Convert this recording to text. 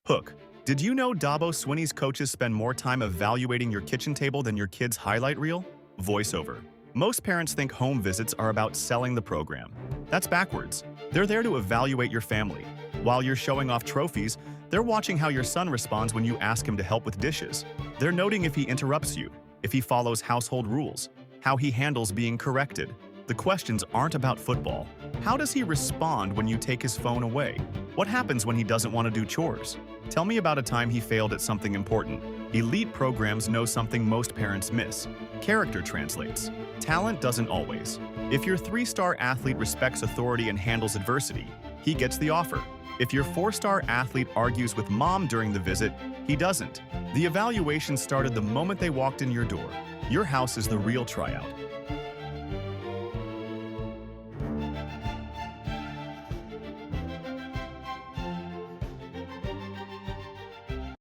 Hook. Did you know Dabo Swinney's coaches spend more time evaluating your kitchen table than your kid's highlight reel? Voiceover. Most parents think home visits are about selling the program. That's backwards. They're there to evaluate your family. While you're showing off trophies, they're watching how your son responds when you ask him to help with dishes. They're noting if he interrupts you, if he follows household rules, how he handles being corrected. The questions aren't about football. How does he respond when you take his phone away? What happens when he doesn't want to do chores? Tell me about a time he failed at something important. Elite programs know something most parents miss. Character translates. Talent doesn't always. If your 3-star athlete respects authority and handles adversity, he gets the offer. If your 4-star athlete argues with mom during the visit, he doesn't. The evaluation started the moment they walked in your door. Your house is the real tryout.